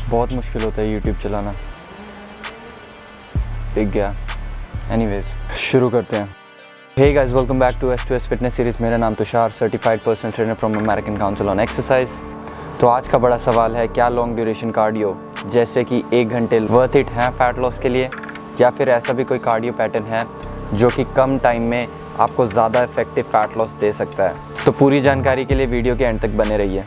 बहुत मुश्किल होता है यूट्यूब चलाना, दिख गया। एनीवेज शुरू करते हैं। Hey guys, welcome back to S2S fitness series. मेरा नाम Tushar, certified personal trainer from American Council on Exercise. तो आज का बड़ा सवाल है, क्या लॉन्ग ड्यूरेशन कार्डियो जैसे कि 1 घंटे वर्थ इट है फैट लॉस के लिए, या फिर ऐसा भी कोई कार्डियो पैटर्न है जो कि कम टाइम में आपको ज़्यादा इफेक्टिव फैट लॉस दे सकता है। तो पूरी जानकारी के लिए वीडियो के एंड तक बने रहिए।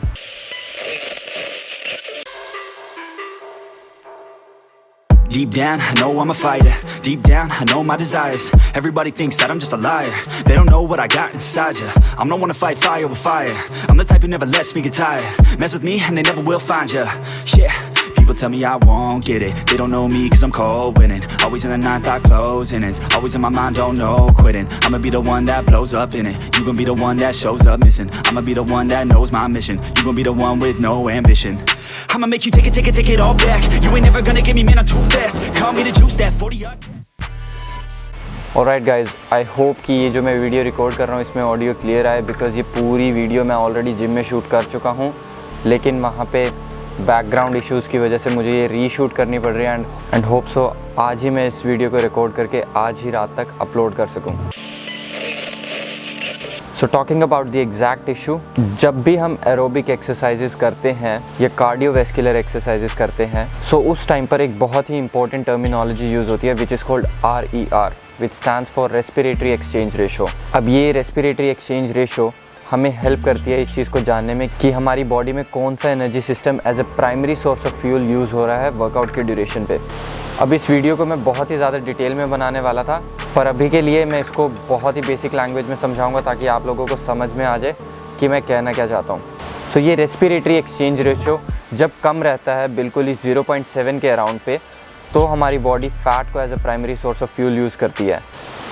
Deep down, I know I'm a fighter. Deep down, I know my desires. Everybody thinks that I'm just a liar. They don't know what I got inside ya. I'm not one to fight fire with fire. I'm the type who never lets me get tired. Mess with me and they never will find ya. Yeah, people tell me I won't get it. They don't know me cause I'm cold winning. Always in the ninth, I closing. It's always in my mind, don't know quitting. I'ma be the one that blows up in it. You gon' be the one that shows up missing. I'ma be the one that knows my mission. You gon' be the one with no ambition. I'ma make you take it all back. You ain't never gonna get me, man, I'm too fast. Call me the juice, that 40 alright guys, I hope कि ये जो मैं video record कर रहा हूँ इसमें audio clear आए, because ये पूरी वीडियो मैं ऑलरेडी जिम में शूट कर चुका हूँ, लेकिन वहाँ पे बैकग्राउंड इश्यूज़ की वजह से मुझे ये रीशूट करनी पड़ रही है। एंड होप सो आज ही मैं इस वीडियो को रिकॉर्ड करके आज ही रात तक अपलोड कर सकूँ। So talking about the exact issue, जब भी हम एरोबिक एक्सरसाइजेस करते हैं या कार्डियोवैस्कुलर एक्सरसाइजेस करते हैं, सो उस टाइम पर एक बहुत ही इंपॉर्टेंट टर्मिनोलॉजी यूज़ होती है which is called RER, which stands for respiratory exchange ratio. अब ये रेस्पिरेटरी एक्सचेंज रेशो हमें हेल्प करती है इस चीज़ को जानने में कि हमारी बॉडी में कौन सा energy system as a primary source of fuel use हो रहा है वर्कआउट के ड्यूरेशन पे। अब इस वीडियो को मैं बहुत ही ज़्यादा डिटेल में बनाने वाला था, पर अभी के लिए मैं इसको बहुत ही बेसिक लैंग्वेज में समझाऊंगा ताकि आप लोगों को समझ में आ जाए कि मैं कहना क्या चाहता हूँ। सो ये रेस्पिरेटरी एक्सचेंज रेशो जब कम रहता है, बिल्कुल ही 0.7 के अराउंड पे, तो हमारी बॉडी फैट को as a primary source of fuel use करती है।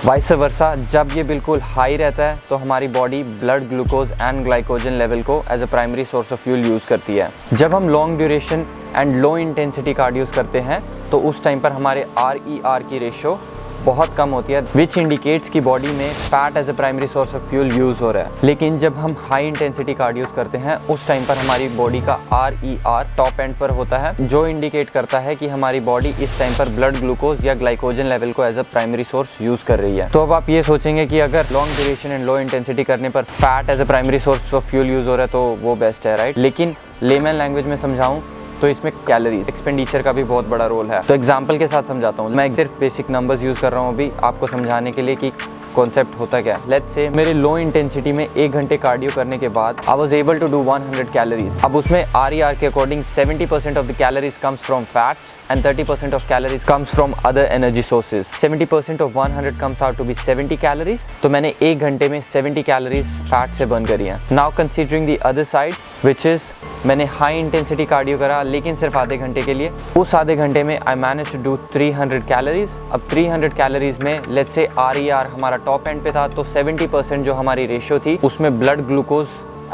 वाइस वर्सा, जब ये बिल्कुल हाई रहता है तो हमारी body blood glucose and glycogen level को as a primary source of fuel use करती है। जब हम long duration and low intensity cardios करते हैं तो उस टाइम पर हमारे RER की रेशो बहुत कम होती है, विच इंडिकेट्स कि बॉडी में fat as a primary source of fuel use हो रहा है। लेकिन जब हम हाई इंटेंसिटी कार्डियोज करते हैं उस टाइम पर हमारी बॉडी का RER टॉप एंड पर होता है, जो इंडिकेट करता है कि हमारी बॉडी इस टाइम पर ब्लड ग्लूकोज या ग्लाइकोजन लेवल को as a primary source use कर रही है। तो अब आप ये सोचेंगे कि अगर long duration and low intensity करने पर fat as a primary source of fuel use हो रहा है तो वो बेस्ट है, राइट? लेकिन लेमन लैंग्वेज में समझाऊँ तो इसमें कैलोरीज एक्सपेंडिचर का भी बहुत बड़ा रोल है। तो एग्जांपल के साथ समझाता हूँ। मैं सिर्फ बेसिक नंबर्स यूज़ कर रहा हूँ अभी आपको समझाने के लिए कि कॉन्सेप्ट होता क्या है। लेट्स से मेरे लो इंटेंसिटी में 1 घंटे कार्डियो करने के बाद I was able to do 100 calories. अब उसमें RER के according 70% of the calories comes from fats and 30% of calories comes from other energy sources. 70% of 100 comes out to be 70 calories. तो मैंने 1 घंटे में 70 कैलोरीज फैट से बर्न करी हैं। Now considering the other side which is मैंने high intensity cardio करा लेकिन सिर्फ आधे घंटे के लिए। उस आधे घंटे में I manage to do 300 calories. अब 300 कैलोरीज में लेट्स से RER हमारा टॉप एंड पे था, तो 70% जो हमारी रेशियो थी उसमें blood glucose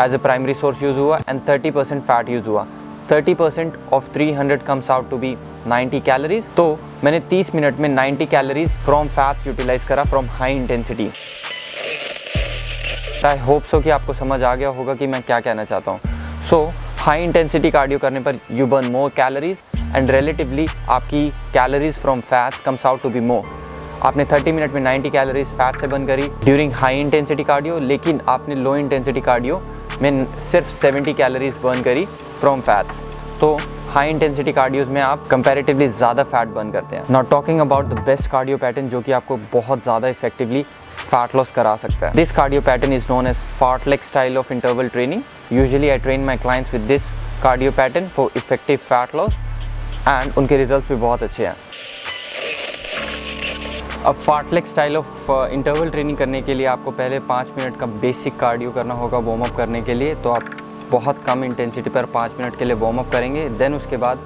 as a primary source use हुआ एंड 30% फैट यूज़ हुआ। 30% of 300 comes out to be 90 calories. तो मैंने 30 मिनट में 90 कैलोरीज फ्रॉम फैट्स यूटिलाइज करा from high intensity. I hope so कि आपको समझ आ गया होगा कि मैं क्या कहना चाहता हूँ। सो हाई इंटेंसिटी कार्डियो करने पर you burn more calories and relatively आपकी calories from fats comes out to be more. आपने 30 मिनट में 90 कैलोरीज फैट से बर्न करी ड्यूरिंग हाई इंटेंसिटी कार्डियो, लेकिन आपने लो इंटेंसिटी कार्डियो में सिर्फ 70 कैलोरीज बर्न करी फ्रॉम फैट्स। तो हाई इंटेंसिटी कार्डियोज में आप कंपैरेटिवली ज़्यादा फैट बर्न करते हैं। Not talking about the best cardio pattern जो कि आपको बहुत ज़्यादा इफेक्टिवली फैट लॉस करा सकता है। This cardio pattern is known as fartlek style of interval training. Usually I train my clients with this cardio pattern for effective fat loss and उनके results भी बहुत अच्छे हैं। अब fartlek style of interval training करने के लिए आपको पहले 5 मिनट का बेसिक कार्डियो करना होगा वार्म अप करने के लिए। तो आप बहुत कम इंटेंसिटी पर 5 मिनट के लिए वार्म अप करेंगे। देन उसके बाद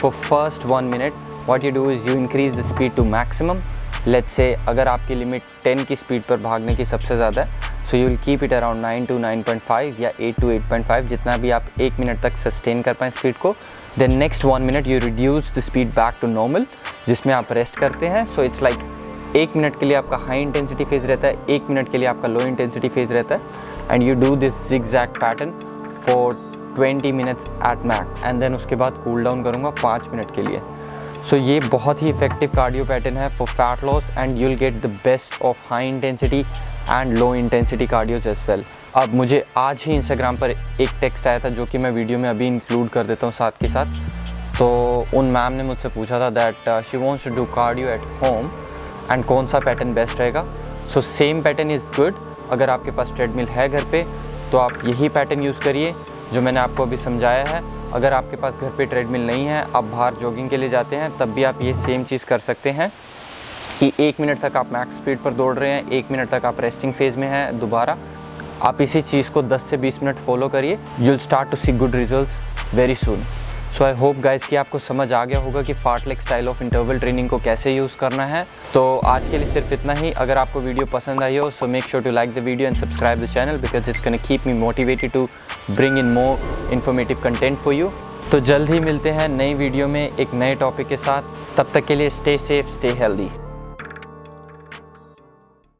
for first 1 minute what you do is you increase the speed to maximum. Let's say अगर आपकी लिमिट 10 की स्पीड पर भागने की सबसे ज़्यादा है, so you will keep it around 9 to 9.5 या 8 to 8.5, जितना भी आप 1 मिनट तक सस्टेन कर पाएँ स्पीड को। Then next 1 minute you reduce the speed back to normal, जिसमें आप रेस्ट करते हैं। सो इट्स लाइक 1 मिनट के लिए आपका हाई इंटेंसिटी फेज़ रहता है, 1 मिनट के लिए आपका लो इंटेंसिटी फेज़ रहता है, and you do this zigzag pattern for 20 minutes at max and then उसके बाद कूल डाउन करूँगा 5 मिनट के लिए। सो ये बहुत ही इफेक्टिव कार्डियो पैटर्न है for fat loss and you will get the best of high intensity and low intensity cardios as well. अब मुझे आज ही इंस्टाग्राम पर एक टेक्स्ट आया था जो कि मैं वीडियो में अभी इंक्लूड कर देता हूँ साथ के साथ। तो उन मैम ने मुझसे पूछा था that she wants to do cardio at home and कौन सा पैटर्न बेस्ट रहेगा। So same pattern is good. अगर आपके पास ट्रेडमिल है घर पे तो आप यही पैटर्न यूज़ करिए जो मैंने आपको अभी समझाया है। अगर आपके पास घर पे ट्रेडमिल नहीं है, आप बाहर जॉगिंग के लिए जाते हैं, तब भी आप ये सेम चीज़ कर सकते हैं कि 1 मिनट तक आप मैक्स स्पीड पर दौड़ रहे हैं, 1 मिनट तक आप रेस्टिंग फेज़ में हैं दोबारा। आप इसी चीज़ को 10 से 20 मिनट फॉलो करिए, you will start to see good results very soon. So I hope guys कि आपको समझ आ गया होगा कि fartlek style of interval training को कैसे यूज़ करना है। तो आज के लिए सिर्फ इतना ही। अगर आपको वीडियो पसंद आई हो so make sure to like the video and subscribe the channel because it's gonna keep me motivated to bring in more informative content for you. तो जल्द ही मिलते हैं नई वीडियो में एक नए टॉपिक के साथ। तब तक के लिए स्टे सेफ, स्टे हेल्दी।